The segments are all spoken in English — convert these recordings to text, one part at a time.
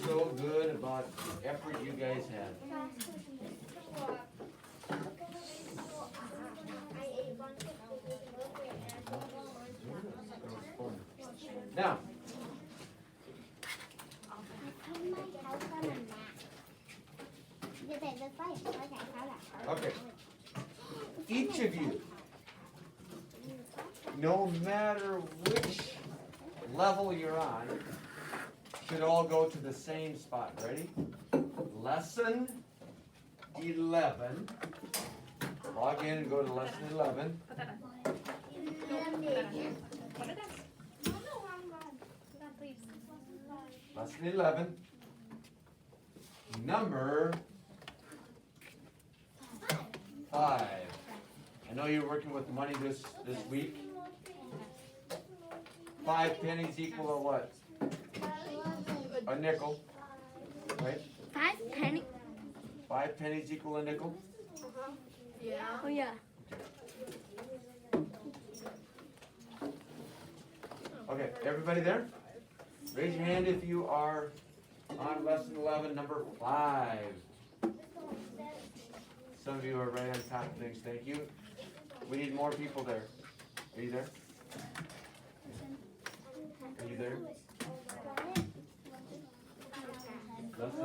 so good about the effort you guys had. Now, okay, each of you, no matter which level you're on, should all go to the same spot. Ready? Lesson 11. Log in and go to lesson 11. Put that on. No, put that on. Put it on. Put that, please. Lesson 11. Number 5. I know you're working with money this week. 5 pennies equal a what? A nickel, right? 5 pennies. 5 pennies equal a nickel? Yeah. Oh yeah. Okay, everybody there? Raise your hand if you are on lesson 11, number 5. Some of you are right on top of things, thank you. We need more people there. Are you there? Are you there? Lesson?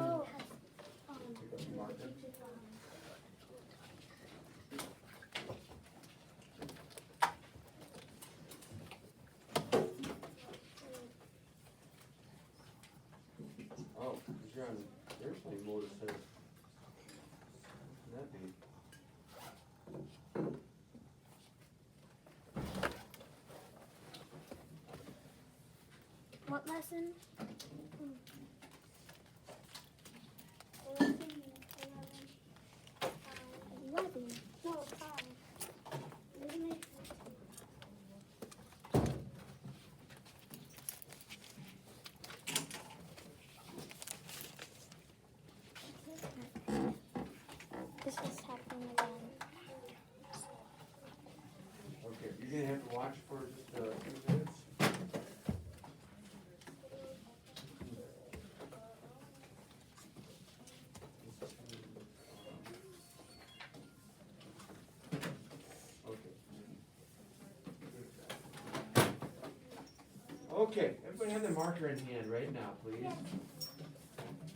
Oh, because you're on airplane mode, it says. That'd be. What lesson? 11. No, 5. Isn't it? This is happening again. Okay, you're gonna have to watch for just a few minutes. Okay, everybody have their marker in hand right now, please.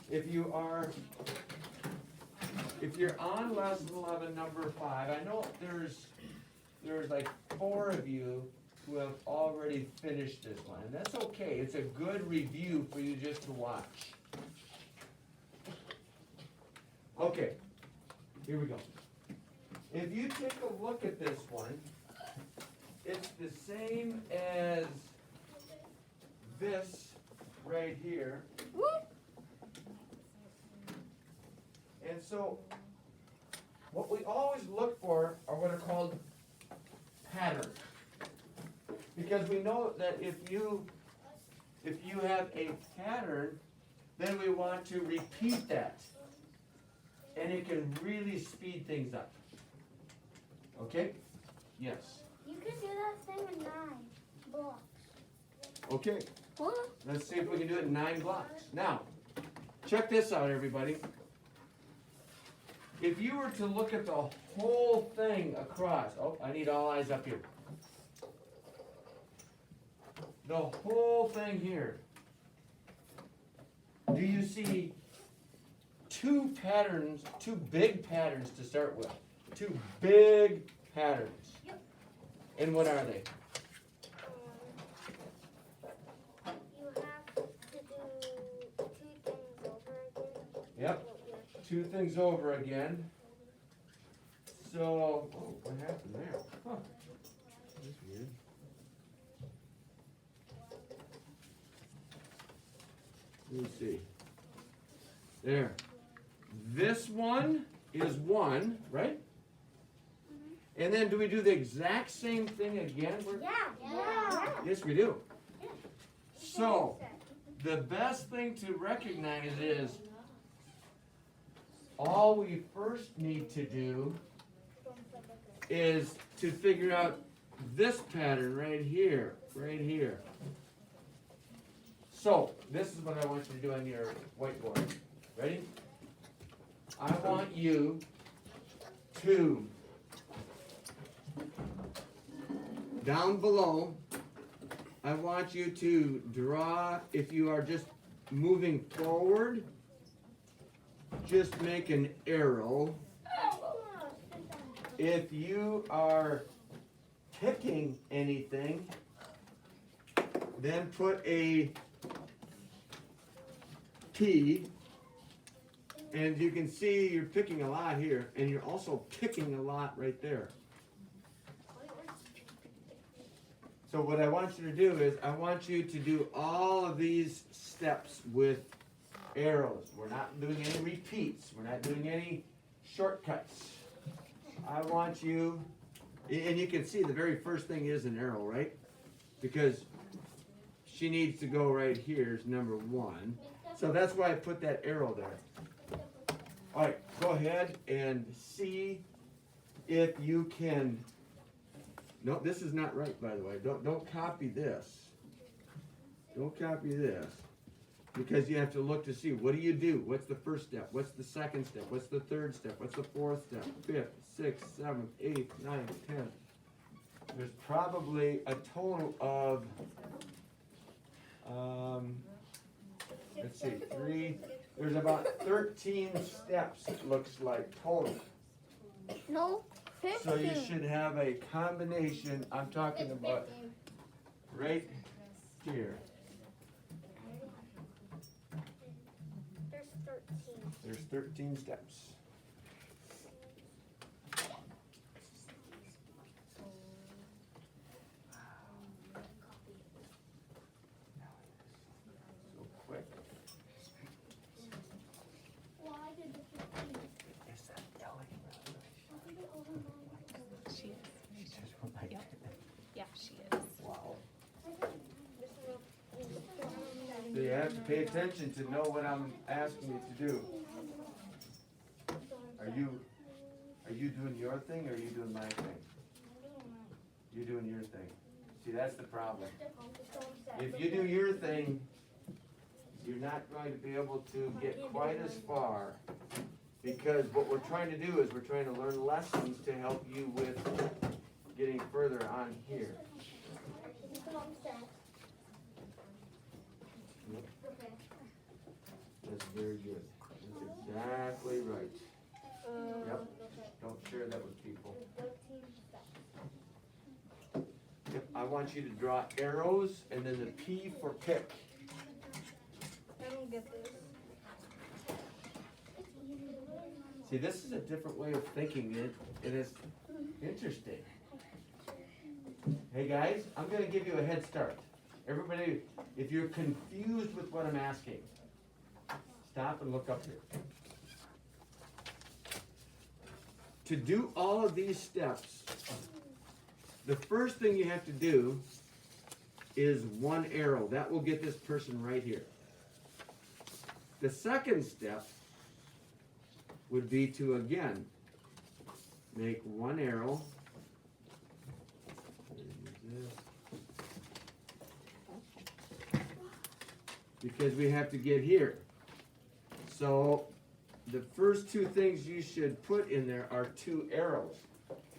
If you're on lesson 11, number 5, I know there's like 4 of you who have already finished this one, and that's okay. It's a good review for you just to watch. Okay, here we go. If you take a look at this one, it's the same as this right here. And so what we always look for are what are called patterns. Because we know that if you have a pattern, then we want to repeat that. And it can really speed things up. Okay? Yes. You can do that thing in 9 blocks. Okay. What? Let's see if we can do it in 9 blocks. Now, check this out, everybody. If you were to look at the whole thing across, oh, I need all eyes up here. The whole thing here. Do you see 2 patterns, 2 big patterns to start with? 2 big patterns. Yep. And what are they? You have to do 2 things over again. Yep. 2 things over again. So, oh, what happened there? Huh. That's weird. Let me see. There. This one is 1, right? And then do we do the exact same thing again? Yeah. Yes, we do. So, the best thing to recognize is all we first need to do is to figure out this pattern right here, So, this is what I want you to do on your whiteboard. Ready? I want you to, down below, I want you to draw, if you are just moving forward, just make an arrow. If you are picking anything, then put a P, and you can see you're picking a lot here, and you're also picking a lot right there. So what I want you to do is, I want you to do all of these steps with arrows. We're not doing any repeats. We're not doing any shortcuts. I want you, and you can see the very first thing is an arrow, right? Because she needs to go right here is number 1. So that's why I put that arrow there. All right, go ahead and see if you can. No, this is not right, by the way. Don't copy this. Don't copy this. Because you have to look to see, what do you do? What's the first step? What's the second step? What's the third step? What's the fourth step? 5th, 6th, 7th, 8th, 9th, 10th. There's probably a total of, let's see, 3. There's about 13 steps, it looks like, total. No, 15. So you should have a combination, I'm talking about right here. There's 13. There's 13 steps. So quick. Why did the 15? Is that telling She is. She just went like Yep. that. Yeah, she is. Wow. So you have to pay attention to know what I'm asking you to do. Are you doing your thing or are you doing my thing? You're doing your thing. See, that's the problem. If you do your thing, you're not going to be able to get quite as far, because what we're trying to do is we're trying to learn lessons to help you with getting further on here. That's very good. That's exactly right. Yep. Don't share that with people. Yep. I want you to draw arrows and then the P for pick. I don't get this. See, this is a different way of thinking it, and it's interesting. Hey guys, I'm going to give you a head start. Everybody, if you're confused with what I'm asking, stop and look up here. To do all of these steps, the first thing you have to do is one arrow. That will get this person right here. The second step would be to, again, make one arrow. Because we have to get here. So the first 2 things you should put in there are 2 arrows.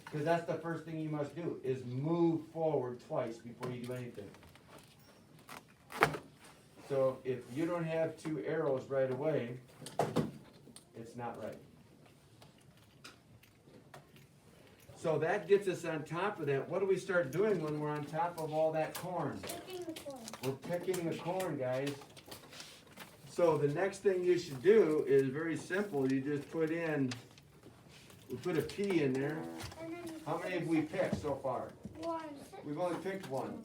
Because that's the first thing you must do, is move forward twice before you do anything. So if you don't have 2 arrows right away, it's not right. So that gets us on top of that. What do we start doing when we're on top of all that corn? Picking the corn. We're picking the corn, guys. So the next thing you should do is very simple. You just put in, we put a P in there. And then you How many have we picked so far? 1. We've only picked 1.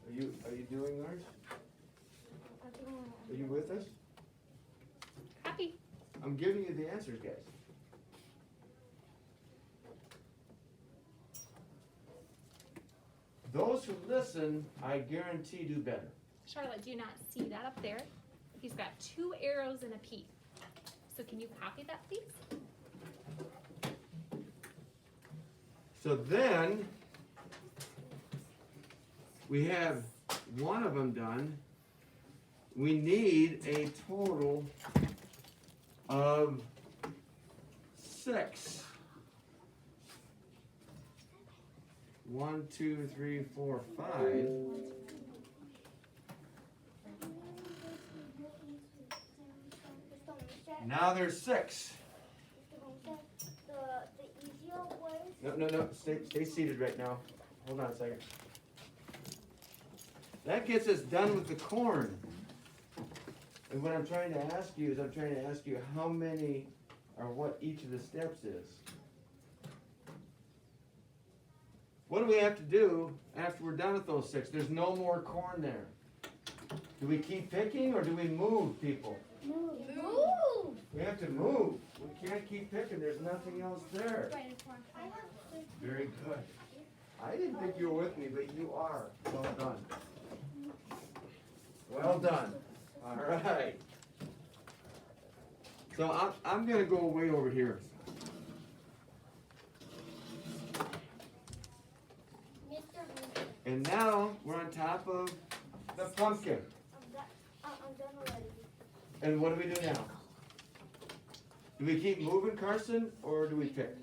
Are you doing yours? Are you with us? Happy. I'm giving you the answers, guys. Those who listen, I guarantee, do better. Charlotte, do you not see that up there? He's got 2 arrows and a P. So can you copy that, please? So then, we have one of them done, we need a total of 6. 1, 2, 3, 4, 5. Now there's 6. The easier way. No. Stay seated right now. Hold on a second. That gets us done with the corn. And what I'm trying to ask you is how many or what each of the steps is. What do we have to do after we're done with those 6? There's no more corn there. Do we keep picking or do we move, people? Move. We have to move. We can't keep picking. There's nothing else there. Very good. I didn't think you were with me, but you are. Well done. Well done. All right. So I'm going to go way over here. And now we're on top of the pumpkin. I'm done already. And what do we do now? Do we keep moving, Carson, or do we pick?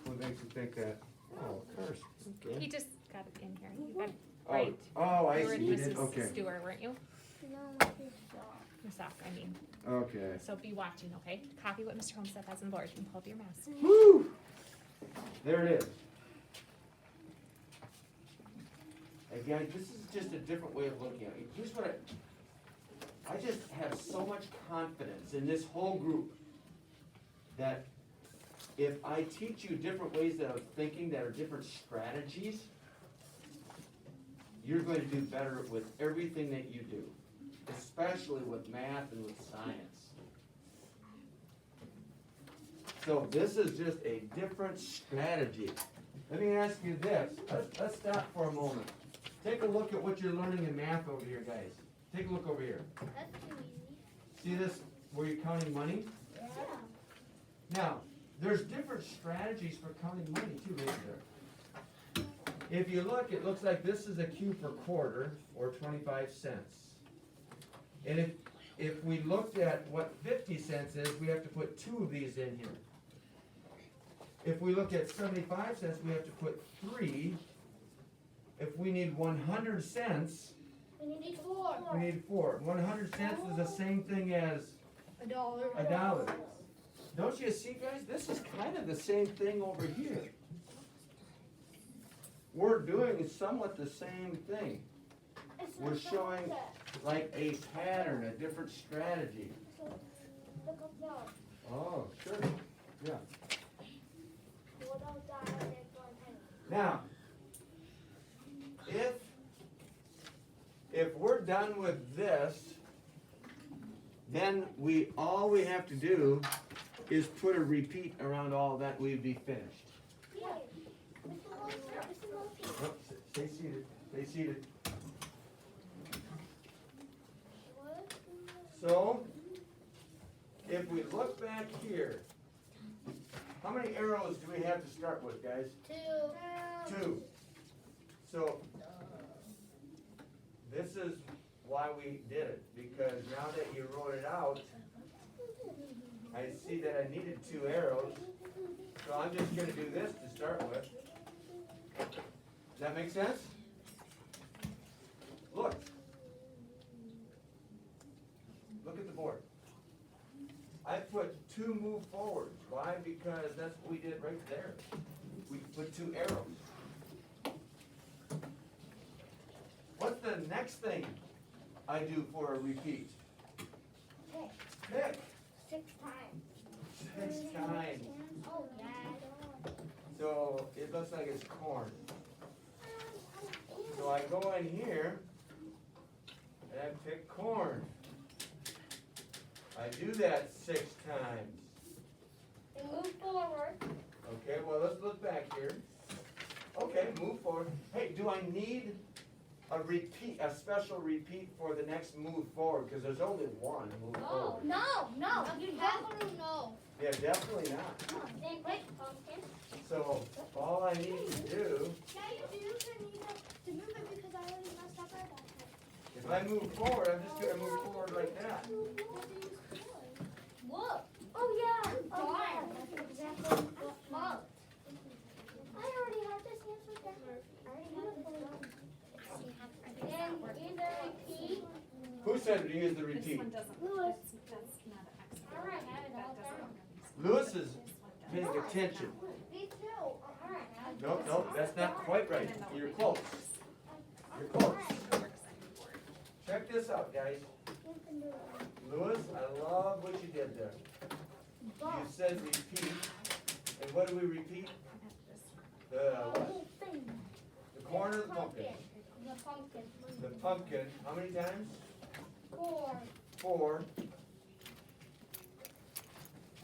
What makes you think that? Oh, Carson. Okay. He just got it in here. You got it Oh, right. oh, I You were see. You did. Mrs. Okay. Stewart, weren't you? No, Your sock, I mean. Okay. So be watching, okay? Copy what Mr. Holmseth has on the board and pull up your mouse. Woo! There it is. Again, this is just a different way of looking at it. Here's what I just have so much confidence in this whole group that if I teach you different ways of thinking that are different strategies, you're going to do better with everything that you do, especially with math and with science. So this is just a different strategy. Let me ask you this. Let's stop for a moment. Take a look at what you're learning in math over here, guys. Take a look over here. that's too easy. See this where you're counting money? Yeah. Now, there's different strategies for counting money too, isn't there? If you look, it looks like this is a Q per quarter, or 25 cents. And if we looked at what 50 cents is, we have to put 2 of these in here. If we look at 75 cents, we have to put 3. If we need 100 cents, We need 4. we need 4. 100 cents is the same thing as $1. $1. Don't you see, guys? This is kind of the same thing over here. We're doing somewhat the same thing. We're showing like a pattern, a different strategy. Look up there. Oh, sure. Yeah. $4 and then 1 penny. Now, if we're done with this, then all we have to do is put a repeat around all that, we'd be finished. Yeah. Mr. Murphy. Nope, stay seated. Stay seated. What? So, if we look back here, how many arrows do we have to start with, guys? 2. 2. So, this is why we did it, because now that you wrote it out, I see that I needed 2 arrows, so I'm just going to do this to start with. Does that make sense? Look. Look at the board. I put 2 move forward. Why? Because that's what we did right there. We put 2 arrows. What's the next thing I do for a repeat? Pick. Pick. 6 times. 6 times. Oh, yeah, I don't. So it looks like it's corn. So I go in here and I pick corn. I do that 6 times. And move forward. Okay, well, let's look back here. Okay, move forward. Hey, do I need a special repeat for the next move forward, because there's only one move forward. No, you definitely no. Yeah, definitely not. Then quick, pumpkin. So all I need to do, Yeah, you do need to move it because I already messed up our backpack. if I move forward, I'm just gonna move forward like that. Look. Oh yeah. Oh yeah. That's exactly what. I already have this answer down. I already have it. And in the repeat. Who said to use the This repeat? one doesn't. Lewis. That's not an excellent. All right, have it all That doesn't down. work. Lewis is paying attention. Me too. All right. Nope, that's not quite right. You're close. You're close. Check this out, guys. Lewis, I love what you did there. You said repeat, and what do we repeat? The what? The corn or the pumpkin? The pumpkin. The pumpkin. How many times? 4. 4.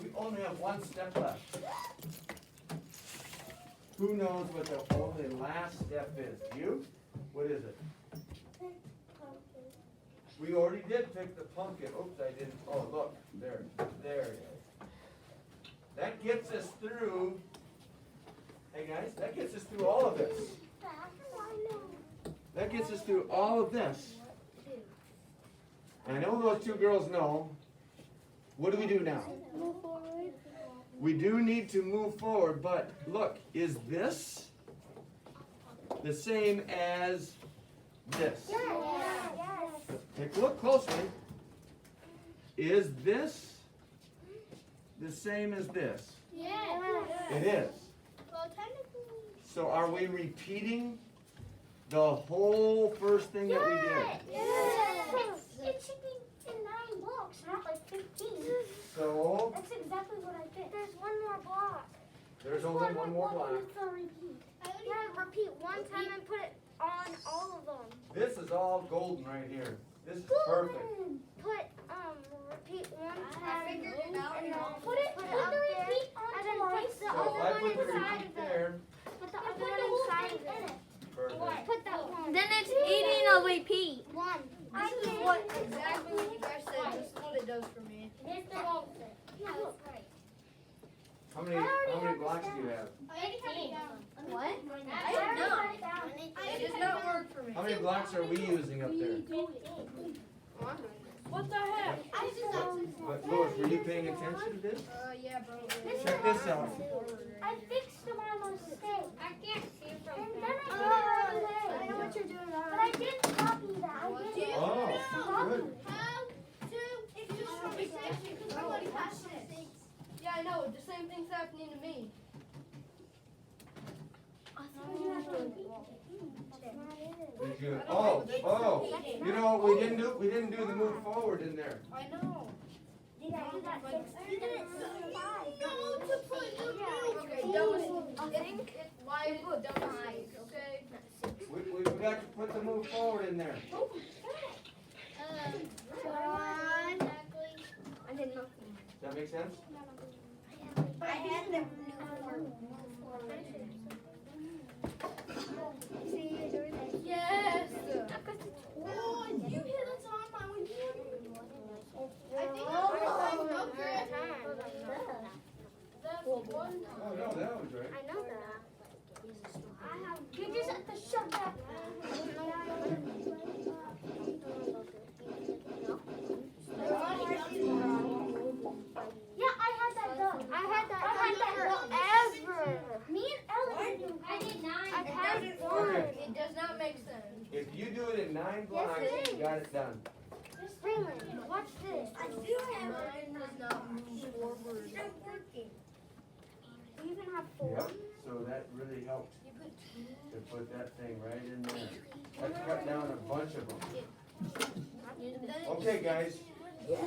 We only have one step left. Who knows what the only last step is? You? What is it? We already did pick the pumpkin. Oops, I didn't. Oh, look. There it is. That gets us through. Hey guys, that gets us through all of this. That gets us through all of this. I know those two girls know. What do we do now? Move forward. We do need to move forward, but look, is this the same as this? Yes. Take a look closely. Is this the same as this? Yes. It is. Well, technically. So are we repeating the whole first thing that we did? Yes. It should be in 9 blocks, not like 15. So That's exactly what I did. There's one more block. there's only one more block. It's a repeat. Yeah, repeat one time and put it on all of them. This is all golden right here. This is perfect. Put repeat one time. I figured it out. And then put the repeat on and then put the So other if I one put the inside repeat of it. there, Put the other one inside of it. perfect. Put that one. Then it's eating a repeat. One. This is what exactly what you guys said. This is what it does for me. Here's the Holmseth. Yeah, that's right. How many blocks do you have? I already have it down. What? I already have it down. It does not work for me. How many blocks are we using up there? What the heck? I just But Louis, were you paying attention to this? Yeah, bro. Check this out. I fixed my mistake. I can't see from And then I did it right away. I know what you're doing now. But I didn't copy that. I didn't. Oh, good. Yeah, I know. The same thing's happening to me. Did you? Oh, you know what we didn't do? We didn't do the move forward in there. I know. Did I do that 6? You did it 5. Okay, I think it's why it's double eyes, okay? We got to put the move forward in there. I did nothing. Does that make sense? I had the Yes. Oh, you hit us on my way. I think Oh, no, that was right. I know that. You just have to shut that. Yeah, I had that done. I had that forever. Me and Ellen. I did 9. I had it Okay. It does not make sense. If you do it in 9 blocks, you got it done. Freeland, watch this. I do have Mine does not move forward. it. Working. We even have 4. Yep. So that really helped to put that thing right in there. That cut down a bunch of them. Okay, guys. Yes.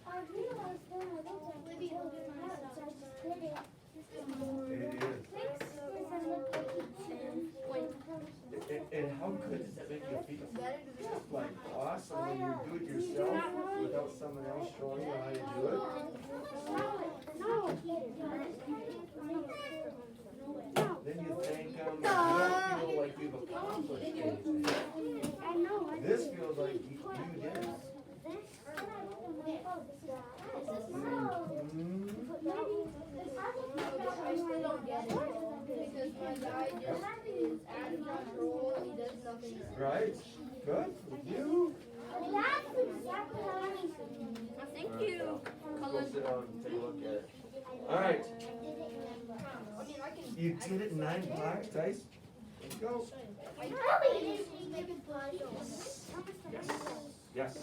I realized then I looked at the so I just did it. It is. And how good does that make you feel? Just like awesome when you do it yourself without someone else showing you how to do it. No. Then you thank them. Mm, I still don't get it. Because my guy just is out of control. He does nothing right. right? Good. You. Thank you. Go sit down and take a look at it. All right. I mean, I can. You did it 9 o'clock, Tice. Let's go. Yes.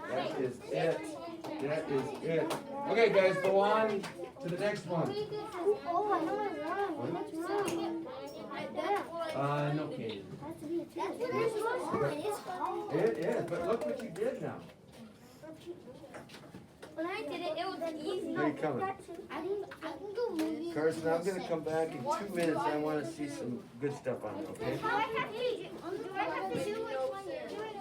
That is it. That is it. Okay, guys, go on to the next one. Oh, I know it's wrong. What's wrong? No kidding. It is hard. It is, but look what you did now. When I did it, it was easy. Where you coming? I can go movie. Carson, I'm gonna come back in 2 minutes. I wanna see some good stuff on it, okay? Do I have to do which one you're doing?